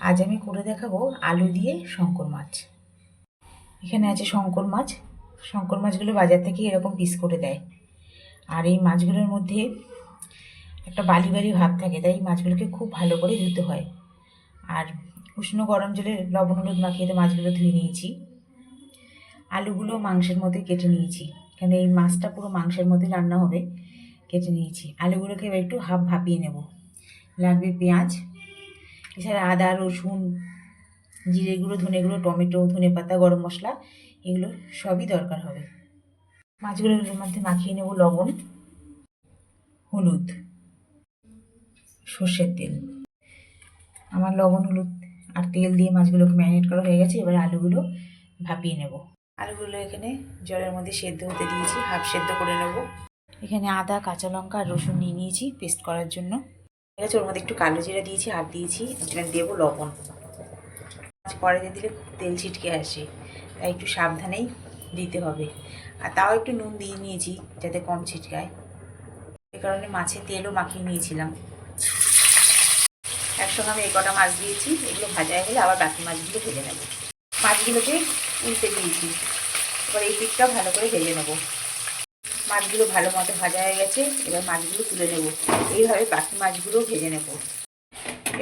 আজ আমি করে দেখাবো আলু দিয়ে শঙ্কর মাছ। এখানে আছে শঙ্কর মাছ। শঙ্কর মাছগুলো বাজার থেকে এরকম পিস করে দেয়। আর এই মাছগুলোর মধ্যে একটা বালি বালি ভাব থাকে, তাই মাছগুলোকে খুব ভালো করে ধুতে হয়। আর উষ্ণ গরম জলে লবণ হলুদ মাখিয়ে তো মাছগুলো ধুয়ে নিয়েছি। আলুগুলো মাংসের মধ্যে কেটে নিয়েছি, এখানে এই মাছটা পুরো মাংসের মধ্যে রান্না হবে। কেটে নিয়েছি আলুগুলোকে এবার একটু ভাপিয়ে নেব। লাগবে পেঁয়াজ, এছাড়া আদা রসুন জিরে গুঁড়ো ধনে গুঁড়ো টমেটো ধনেপাতা গরম মশলা, এগুলো সবই দরকার হবে। মাছগুলোর মধ্যে মাখিয়ে নেব লবণ হলুদ সর্ষের তেল। আমার লবণ হলুদ আর তেল দিয়ে মাছগুলোকে ম্যারিনেট করা হয়ে গেছে। এবার আলুগুলো ভাপিয়ে নেব। আলুগুলো এখানে জলের মধ্যে সেদ্ধ হতে দিয়েছি, হাফ সেদ্ধ করে নেব। এখানে আদা কাঁচা লঙ্কা আর রসুন নিয়ে নিয়েছি পেস্ট করার জন্য। ঠিক আছে, ওর মধ্যে একটু কালো জিরা দিয়েছি আর দিয়েছি এখানে দেবো লবণ। কড়াইতে দিলে তেল ছিটকে আসে, তাই একটু সাবধানেই দিতে হবে। আর তাও একটু নুন দিয়ে নিয়েছি যাতে কম ছিটকায়, এ কারণে মাছে তেলও মাখিয়ে নিয়েছিলাম। একসঙ্গে আমি এই কটা মাছ দিয়েছি, এগুলো ভাজা হয়ে গেলে আবার বাকি মাছগুলো ভেজে নেব। মাছগুলোকে উল্টে দিয়েছি, এবার এই পিঠটা ভালো করে ভেজে নেব। মাছগুলো ভালো মতো ভাজা হয়ে গেছে, এবার মাছগুলো তুলে নেব। এইভাবে বাকি মাছগুলো ভেজে নেব।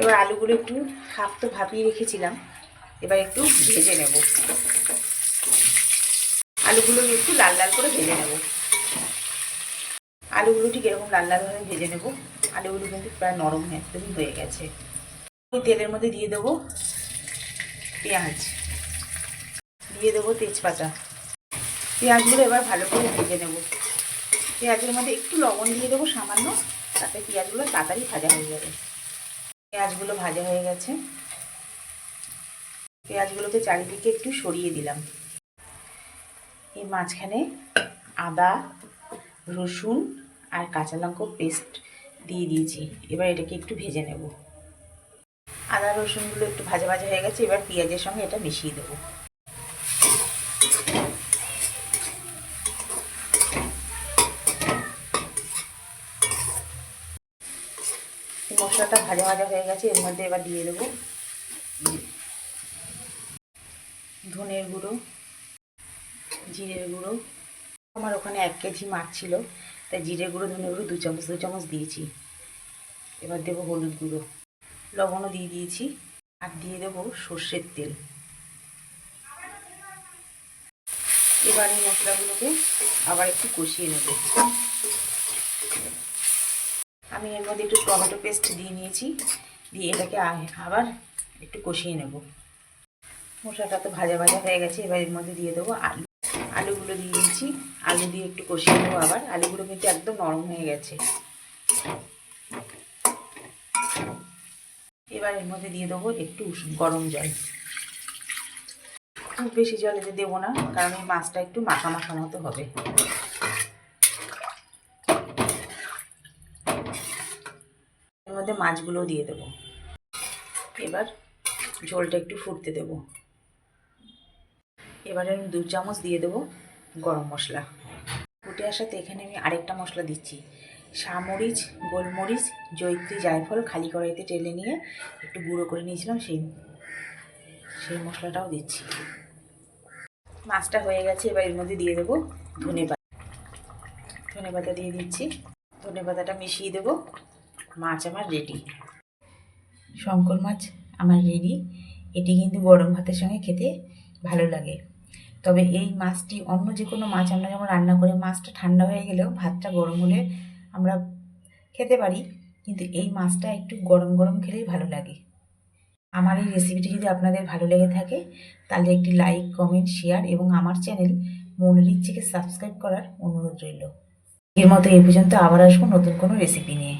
এবার আলুগুলো একটু হাফ তো ভাপিয়ে রেখেছিলাম, এবার একটু ভেজে নেব। আলুগুলো একটু লাল লাল করে ভেজে নেব। আলুগুলো ঠিক এরকম লাল লালভাবে ভেজে নেব। আলুগুলো কিন্তু প্রায় নরম একদমই হয়ে গেছে। ওই তেলের মধ্যে দিয়ে দেবো পেঁয়াজ, দিয়ে দেবো তেজপাতা। পেঁয়াজগুলো এবার ভালো করে ভেজে নেব। পেঁয়াজের মধ্যে একটু লবণ দিয়ে দেবো সামান্য, তাতে পেঁয়াজগুলো তাড়াতাড়ি ভাজা হয়ে যাবে। পেঁয়াজগুলো ভাজা হয়ে গেছে, পেঁয়াজগুলোকে চারিদিকে একটু সরিয়ে দিলাম। এই মাঝখানে আদা রসুন আর কাঁচা লঙ্কা পেস্ট দিয়ে দিয়েছি। এবার এটাকে একটু ভেজে নেব। আদা রসুনগুলো একটু ভাজা ভাজা হয়ে গেছে, এবার পেঁয়াজের সঙ্গে এটা মিশিয়ে দেবো। মশলাটা ভাজা ভাজা হয়ে গেছে, এর মধ্যে এবার দিয়ে দেবো ধনের গুঁড়ো জিরের গুঁড়ো। আমার ওখানে 1 কেজি মাছ ছিল, তাই জিরে গুঁড়ো ধনে গুঁড়ো 2 চামচ দিয়েছি। এবার দেবো হলুদ গুঁড়ো, লবণও দিয়ে দিয়েছি, আর দিয়ে দেবো সর্ষের তেল। এবার এই মশলাগুলোকে আবার একটু কষিয়ে নেব। আমি এর মধ্যে একটু টমেটো পেস্ট দিয়ে নিয়েছি, দিয়ে এটাকে আবার একটু কষিয়ে নেব। মশলাটা তো ভাজা ভাজা হয়ে গেছে, এবার এর মধ্যে দিয়ে দেবো আলুগুলো দিয়ে দিয়েছি। আলু দিয়ে একটু কষিয়ে নেবো আবার। আলুগুলো কিন্তু একদম নরম হয়ে গেছে। এবার এর মধ্যে দিয়ে দেবো একটু গরম জল। খুব বেশি জল এতে দেবো না, কারণ এই মাছটা একটু মাখা মাখা মতো হবে। এর মধ্যে মাছগুলোও দিয়ে দেবো। এবার ঝোলটা একটু ফুটতে দেবো। এবারে আমি 2 চামচ দিয়ে দেবো গরম মশলা। ফুটে আসাতে এখানে আমি আরেকটা মশলা দিচ্ছি, সামরিচ গোলমরিচ জয়িত্রী জায়ফল খালি কড়াইতে টেলে নিয়ে একটু গুঁড়ো করে নিয়েছিলাম, সেই মশলাটাও দিচ্ছি। মাছটা হয়ে গেছে, এবার এর মধ্যে দিয়ে দেবো ধনেপাতা দিয়ে দিচ্ছি। ধনেপাতাটা মিশিয়ে দেবো। মাছ আমার রেডি, শঙ্কর মাছ আমার রেডি। এটি কিন্তু গরম ভাতের সঙ্গে খেতে ভালো লাগে। তবে এই মাছটি অন্য যে কোনো মাছ আমরা যখন রান্না করে মাছটা ঠান্ডা হয়ে গেলেও ভাতটা গরম হলে আমরা খেতে পারি, কিন্তু এই মাছটা একটু গরম গরম খেলেই ভালো লাগে। আমার এই রেসিপিটি যদি আপনাদের ভালো লেগে থাকে তাহলে একটি লাইক কমেন্ট শেয়ার এবং আমার চ্যানেল মনের ইচ্ছেকে সাবস্ক্রাইব করার অনুরোধ রইল। এর মতো এই পর্যন্ত আবার আসবো নতুন কোনো রেসিপি নিয়ে।